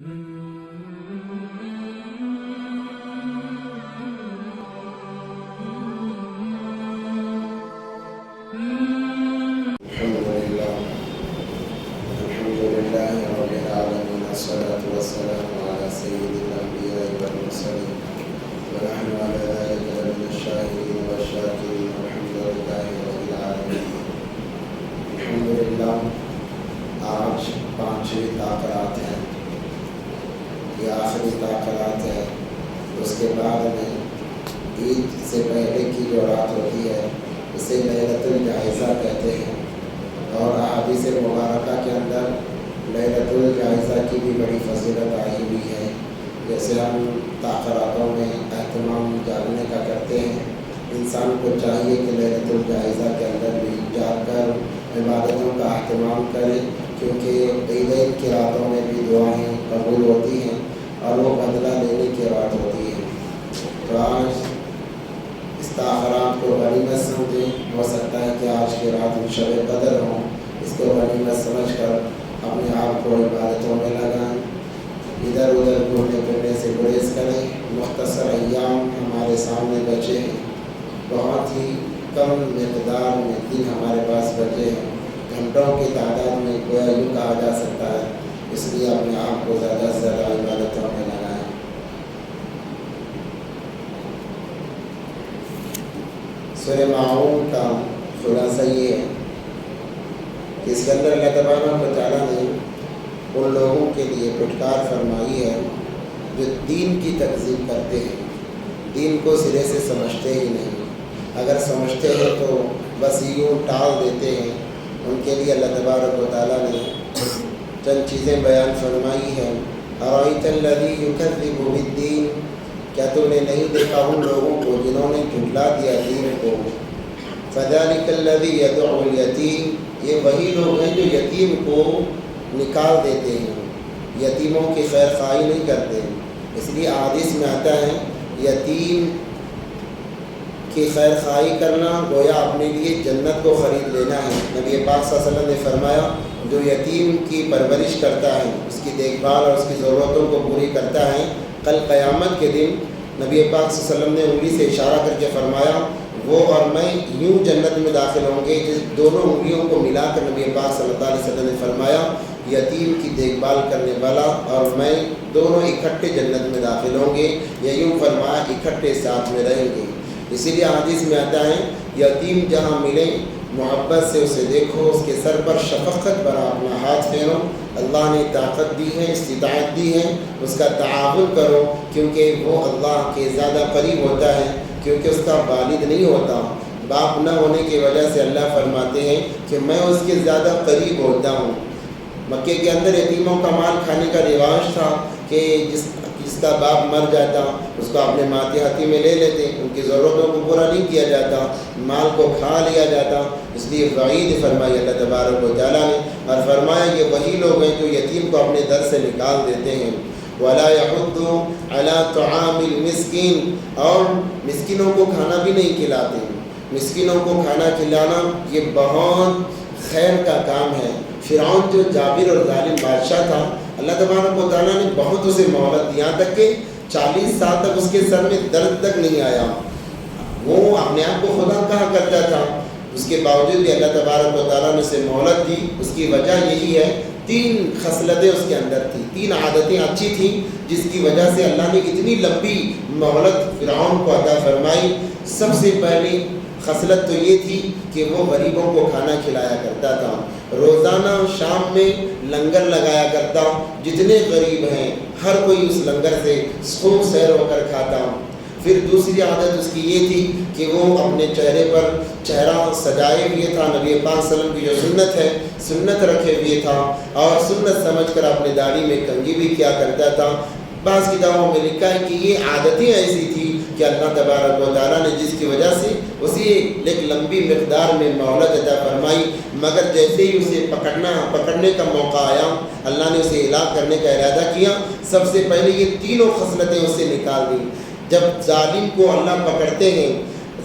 رب العالمين الصلاة والسلام على سيد الأنبياء والمرسلين ونحن على ذلك لمن الشاهدين والشاكرين والحمد لله رب العالمين. الحمد لله. آج 5 تاخرات ہیں، یہ آخری تاخرات ہے. اس کے بعد میں عید سے پہلے کی جو رات ہوتی ہے اسے لیلۃ الجائزہ کہتے ہیں، اور احادیث مبارکہ کے اندر لیلۃ الجائزہ کی بھی بڑی فضیلت آئی ہوئی ہے. جیسے ہم تاخراتوں میں اہتمام جاگنے کا کرتے ہیں، انسان کو چاہیے کہ لیلۃ الجائزہ کے اندر بھی جاگ کر عبادتوں کا اہتمام کرے، کیونکہ عید کی راتوں میں بھی دعائیں قبول ہوتی ہیں اور وہ بدلہ لینے کی رات ہوتی ہے. تو آج اس تاخرات کو غنیمت سمجھیں. ہو سکتا ہے کہ آج کی رات شب قدر ہوں، اس کو غنیمت سمجھ کر اپنے آپ کو عبادتوں میں لگائیں، ادھر ادھر گھومنے پھرنے سے گریز کریں. مختصر ایام ہمارے سامنے بچے ہیں، بہت ہی کم مقدار میں دن ہمارے پاس بچے ہیں، گھنٹوں کی تعداد میں گویا یوں کہا جا سکتا ہے. اس لیے اپنے آپ کو زیادہ سے زیادہ عبادتوں میں لگائیں. سورہ ماعون کا خلاصہ یہ ہے کہ اس کے اندر اللہ تبارک و تعالیٰ نے ان لوگوں کے لیے پھٹکار فرمائی ہے جو دین کی تکذیب کرتے ہیں، دین کو سرے سے سمجھتے ہی نہیں. اگر سمجھتے ہیں تو بس یوں ٹال دیتے ہیں. ان کے لیے اللہ تبارک و تعالیٰ نے چند چیزیں بیان فرمائی ہیں. ارأیت الذی یکذب بالدین، کیا تم نے نہیں دیکھا ان لوگوں کو جنہوں نے جھٹلا دیا دین کو. فذلک الذی یدعو الیتیم، یہ وہی لوگ ہیں جو یتیم کو نکال دیتے ہیں، یتیموں کی خیر خواہی نہیں کرتے. اس لیے حدیث میں آتا ہے یتیم کی خیر خواہی کرنا گویا اپنے لیے جنت کو خرید لینا ہے. نبی پاک صلی اللہ علیہ وسلم نے فرمایا جو یتیم کی پرورش کرتا ہے، اس کی دیکھ بھال اور اس کی ضرورتوں کو پوری کرتا ہے، کل قیامت کے دن نبی پاک صلی اللہ علیہ وسلم نے انگلی سے اشارہ کر کے فرمایا وہ اور میں یوں جنت میں داخل ہوں گے. جس دونوں انگلیوں کو ملا کر نبی پاک صلی اللہ علیہ وسلم نے فرمایا یتیم کی دیکھ بھال کرنے والا اور میں دونوں اکٹھے جنت میں داخل ہوں گے، یا یوں فرمایا اکٹھے ساتھ میں رہیں گے. اسی لیے حدیث میں آتا ہے یتیم جہاں ملے محبت سے اسے دیکھو، اس کے سر پر شفقت بھرا اپنا ہاتھ پھیرو. اللہ نے طاقت دی ہے، استطاعت دی ہے، اس کا تعاون کرو، کیونکہ وہ اللہ کے زیادہ قریب ہوتا ہے، کیونکہ اس کا والد نہیں ہوتا. باپ نہ ہونے کی وجہ سے اللہ فرماتے ہیں کہ میں اس کے زیادہ قریب ہوتا ہوں. مکے کے اندر یتیموں کا مال کھانے کا رواج تھا کہ جس کا باپ مر جاتا اس کو اپنے ماتحتی میں لے لیتے، ان کی ضرورتوں کو پورا نہیں کیا جاتا، مال کو کھا لیا جاتا. اس لیے وعید فرمائی اللہ تبارک و تعالیٰ نے، اور فرمایا یہ وہی لوگ ہیں جو یتیم کو اپنے در سے نکال دیتے ہیں. وَلَا يَحُضُّ عَلَىٰ طَعَامِ الْمِسْكِينِ، اور مسکینوں کو کھانا بھی نہیں کھلاتے. مسکینوں کو کھانا کھلانا یہ بہت خیر کا کام ہے. فرعون جو جابر اور ظالم بادشاہ تھا، اللہ تبارک و تعالیٰ نے بہت اسے مہلت دی، یہاں تک کہ 40 سال تک اس کے سر میں درد تک نہیں آیا. وہ اپنے آپ کو خدا کہا کرتا تھا، اس کے باوجود بھی اللہ تبارک و تعالیٰ نے اسے مہلت دی. اس کی وجہ یہی ہے 3 خصلتیں اس کے اندر تھیں، 3 عادتیں اچھی تھیں، جس کی وجہ سے اللہ نے اتنی لمبی مہلت فرعون کو عطا فرمائی. سب سے پہلی خصلت تو یہ تھی کہ وہ غریبوں کو کھانا کھلایا کرتا تھا. روزانہ شام میں لنگر لگایا کرتا، جتنے غریب ہیں ہر کوئی اس لنگر سے خوب سیر ہو کر کھاتا. پھر دوسری عادت اس کی یہ تھی کہ وہ اپنے چہرے پر چہرہ سجائے ہوئے تھا، نبی پاک صلی اللہ علیہ وسلم کی جو سنت ہے سنت رکھے ہوئے تھا، اور سنت سمجھ کر اپنے داڑھی میں کنگھی بھی کیا کرتا تھا. بعض کتابوں میں لکھا ہے کہ یہ عادتیں ایسی تھی کہ اللہ تبارک و تعالیٰ نے جس کی وجہ سے اسی ایک لمبی مقدار میں مہلت عطا فرمائی، مگر جیسے ہی اسے پکڑنے کا موقع آیا، اللہ نے اسے ہلاک کرنے کا ارادہ کیا. سب سے پہلے یہ تینوں خصلتیں اس سے نکال دیں. جب ظالم کو اللہ پکڑتے ہیں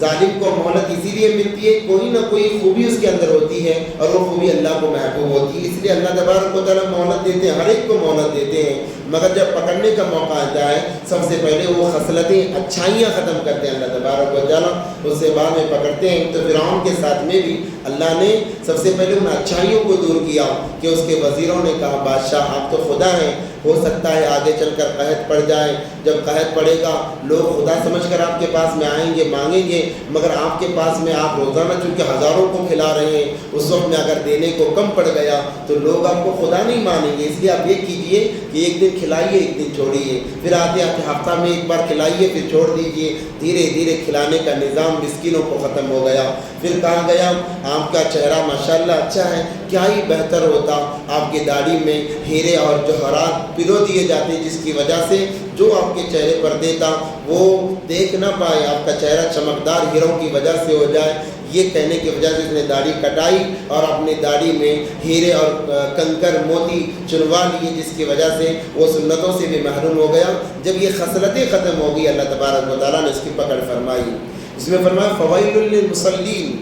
ظالم کو مہلت اسی لیے ملتی ہے، کوئی نہ کوئی خوبی اس کے اندر ہوتی ہے اور وہ خوبی اللہ کو محبوب ہوتی ہے، اس لیے اللہ تبارک و تعالیٰ مہلت دیتے ہیں، ہر ایک کو مہلت دیتے ہیں، مگر جب پکڑنے کا موقع آتا ہے سب سے پہلے وہ خصلتیں اچھائیاں ختم کرتے ہیں اللہ تبارک و تعالیٰ، اس سے بعد میں پکڑتے ہیں۔ تو فرعون کے ساتھ میں بھی اللہ نے سب سے پہلے ان اچھائیوں کو دور کیا کہ اس کے وزیروں نے کہا بادشاہ آپ تو خدا ہیں، ہو سکتا ہے آگے چل کر قحط پڑ جائے، جب قحط پڑے گا لوگ خدا سمجھ کر آپ کے پاس میں آئیں گے، مانگیں گے، مگر آپ کے پاس میں آپ روزانہ چونکہ ہزاروں کو کھلا رہے ہیں، اس وقت میں اگر دینے کو کم پڑ گیا تو لوگ آپ کو خدا نہیں مانیں گے، اس لیے آپ یہ کیجئے کہ ایک دن کھلائیے ایک دن چھوڑیے، پھر آتے آتے ہفتہ میں ایک بار کھلائیے پھر چھوڑ دیجئے، دھیرے دھیرے کھلانے کا نظام مسکینوں کو ختم ہو گیا۔ پھر کہا گیا آپ کا چہرہ ماشاءاللہ اچھا ہے، کیا ہی بہتر ہوتا آپ کی داڑھی میں ہیرے اور جوہرات پرو دیے جاتے جس کی وجہ سے جو آپ کے چہرے پر دیتا وہ دیکھ نہ پائے، آپ کا چہرہ چمکدار ہیروں کی وجہ سے ہو جائے۔ یہ کہنے کی وجہ سے اس نے داڑھی کٹائی اور اپنی داڑھی میں ہیرے اور کنکر موتی چنوا لیے، جس کی وجہ سے وہ سنتوں سے بھی محروم ہو گیا۔ جب یہ خصلتیں ختم ہو گئی اللہ تبارک و تعالیٰ نے اس کی پکڑ فرمائی، اس میں فرمایا فویل للمصلین،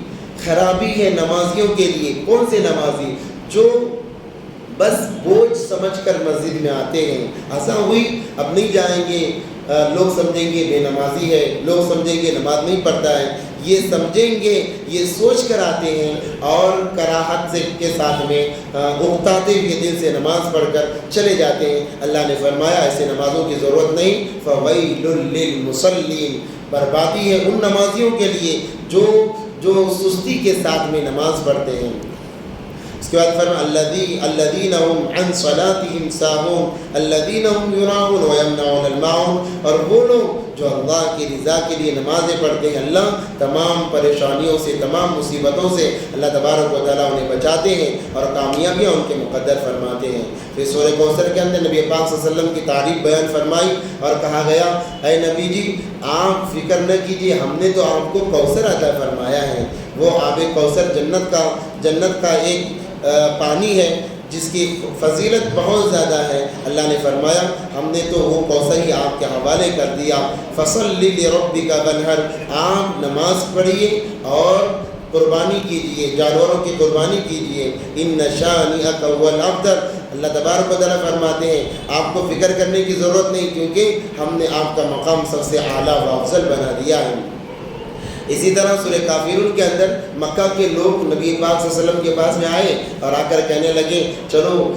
خرابی ہے نمازیوں کے لیے۔ کون سے نمازی؟ جو بس بوجھ سمجھ کر مسجد میں آتے ہیں، ایسا ہوئی اب نہیں جائیں گے، لوگ سمجھیں گے بے نمازی ہے، لوگ سمجھیں گے نماز نہیں پڑھتا ہے، یہ سمجھیں گے، یہ سوچ کر آتے ہیں اور کراہت سے کے ساتھ میں اکتاتے ہوئے دل سے نماز پڑھ کر چلے جاتے ہیں۔ اللہ نے فرمایا ایسے نمازوں کی ضرورت نہیں، فویل للمصلین، بربادی ہے ان نمازیوں کے لیے جو سستی کے ساتھ میں نماز پڑھتے ہیں۔ اس کے بعد فرمایا الذین هم عن صلاتهم ساہون الذین هم یراؤون ویمنعون الماعون، اور وہ لوگ جو اللہ کی رضا کے لیے نمازیں پڑھتے ہیں، اللہ تمام پریشانیوں سے تمام مصیبتوں سے اللہ تبارک و تعالیٰ انہیں بچاتے ہیں اور کامیابیاں ان کے مقدر فرماتے ہیں۔ پھر سورہ کوثر کے اندر نبی پاک صلی اللہ علیہ وسلم کی تعریف بیان فرمائی اور کہا گیا اے نبی جی آپ فکر نہ کیجیے، ہم نے تو آپ کو کوثر عطا فرمایا ہے، وہ آب کوثر جنت کا ایک پانی ہے جس کی فضیلت بہت زیادہ ہے۔ اللہ نے فرمایا ہم نے تو وہ کوثر ہی آپ کے حوالے کر دیا، فصلی لربک وانحر، آپ نماز پڑھیے اور قربانی کیجیے، جانوروں کی قربانی کیجیے، ان شانئک هو الابتر۔ اللہ تبارک و تعالیٰ فرماتے ہیں آپ کو فکر کرنے کی ضرورت نہیں، کیونکہ ہم نے آپ کا مقام سب سے اعلیٰ و افضل بنا دیا ہے۔ اسی طرح سورہ کافرون کے اندر مکہ کے لوگ نبی پاک صلی اللہ علیہ وسلم کے پاس میں آئے اور آ کر کہنے لگے چلو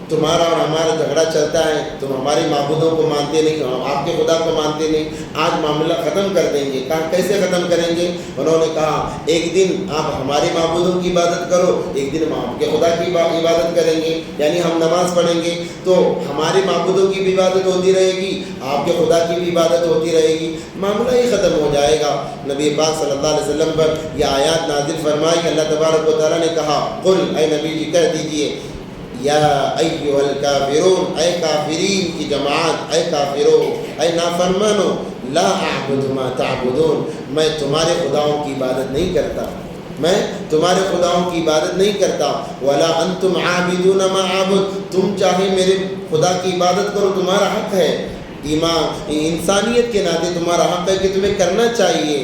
تمہارا اور ہمارا جھگڑا چلتا ہے، تم ہمارے معبودوں کو مانتے نہیں، ہم آپ کے خدا کو مانتے نہیں، آج معاملہ ختم کر دیں گے۔ کہا کیسے ختم کریں گے؟ انہوں نے کہا ایک دن آپ ہمارے معبودوں کی عبادت کرو، ایک دن ہم آپ کے خدا کی عبادت کریں گے، یعنی ہم نماز پڑھیں گے تو ہمارے معبودوں کی بھی عبادت ہوتی رہے گی، آپ کے خدا کی بھی عبادت ہوتی رہے گی، معاملہ ہی ختم ہو جائے گا۔ نبی پاک صلی اللہ علیہ وسلم پر یہ آیات نازل فرمائی، اللہ تبارک و تعالیٰ نے کہا قل، اے نبی جی کہہ دیجئے یا ایھا الکافرون، اے کافرین کی جماعت، اے کافرو، اے نافرمانو، لا اعبد ما تعبدون، میں تمہارے خداؤں کی عبادت نہیں کرتا، میں تمہارے خداؤں کی عبادت نہیں کرتا، ولا انتم عابدون ما اعبد، تم چاہے میرے خدا کی عبادت کرو تمہارا حق ہے، انسانیت کے ناطے تمہارا حق ہے کہ تمہیں کرنا چاہیے،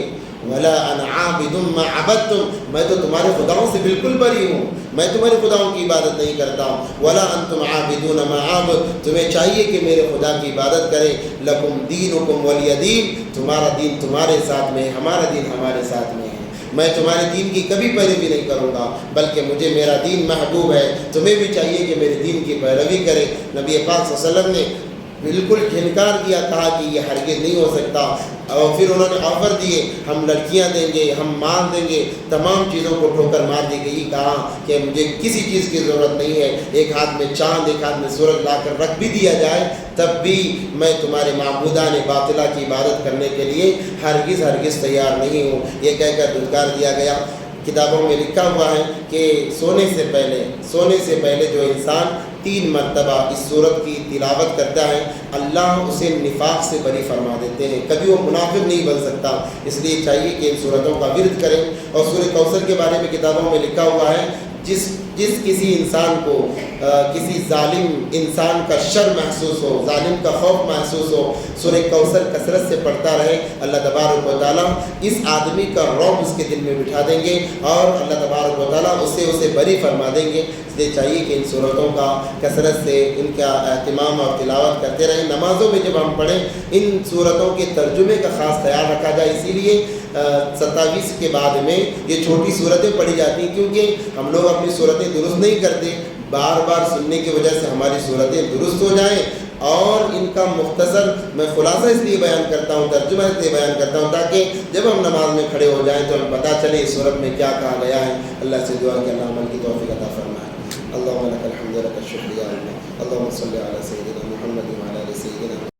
ولا انا عابد ما عبدتم، میں تو تمہارے خداؤں سے بالکل بری ہوں، میں تمہارے خداؤں کی عبادت نہیں کرتا ہوں، ولا انتم عابدون ما اعبد، تمہیں چاہیے کہ میرے خدا کی عبادت کریں، لکم دینکم ولی دین، تمہارا دین تمہارے ساتھ میں ہے، ہمارا دین ہمارے ساتھ میں ہے، میں تمہارے دین کی کبھی پیروی نہیں کروں گا، بلکہ مجھے میرا دین محبوب ہے، تمہیں بھی چاہیے کہ میرے دین کی پیروی کرے۔ نبی پاک صلی اللہ علیہ وسلم نے بالکل انکار کیا، کہا کہ یہ ہرگز نہیں ہو سکتا، اور پھر انہوں نے آفر دیے ہم لڑکیاں دیں گے، ہم مال دیں گے، تمام چیزوں کو ٹھوکر مار دی گئی، کہا کہ مجھے کسی چیز کی ضرورت نہیں ہے، ایک ہاتھ میں چاند ایک ہاتھ میں سورج لا کر رکھ بھی دیا جائے تب بھی میں تمہارے معبودان باطلہ کی عبادت کرنے کے لیے ہرگز تیار نہیں ہوں، یہ کہہ کر دھتکار دیا گیا۔ کتابوں میں لکھا ہوا ہے کہ سونے سے پہلے جو انسان 3 مرتبہ اس سورت کی تلاوت کرتا ہے اللہ اسے نفاق سے بری فرما دیتے ہیں، کبھی وہ منافق نہیں بن سکتا، اس لیے چاہیے کہ ان سورتوں کا ورد کریں۔ اور سورہ کوثر کے بارے میں کتابوں میں لکھا ہوا ہے جس جس کسی انسان کو کسی ظالم انسان کا شر محسوس ہو، ظالم کا خوف محسوس ہو، سورہ کوثر کثرت سے پڑھتا رہے، اللہ تبارک و تعالیٰ اس آدمی کا رعب اس کے دل میں بٹھا دیں گے اور اللہ تبارک و تعالیٰ اسے بری فرما دیں گے۔ اس لیے چاہیے کہ ان صورتوں کا کثرت سے ان کا اہتمام اور تلاوت کرتے رہیں۔ نمازوں میں جب ہم پڑھیں ان صورتوں کے ترجمے کا خاص خیال رکھا جائے، اسی لیے 27 کے بعد میں یہ چھوٹی صورتیں پڑھی جاتی ہیں، کیونکہ ہم لوگ اپنی صورتیں درست نہیں کرتے، بار بار سننے کی وجہ سے ہماری صورتیں درست ہو جائیں، اور ان کا مختصر میں خلاصہ اس لیے بیان کرتا ہوں، ترجمہ اس لیے بیان کرتا ہوں تاکہ جب ہم نماز میں کھڑے ہو جائیں تو ہمیں پتہ چلے اس صورت میں کیا کہا گیا ہے۔ اللہ سے دعا کہ اللہ عمل کی توفیق عطا فرمائے۔ اللہم لک الحمد و لک الشکر یا اللہ، اللہم صلی علی سیدنا محمد و علی آل سیدنا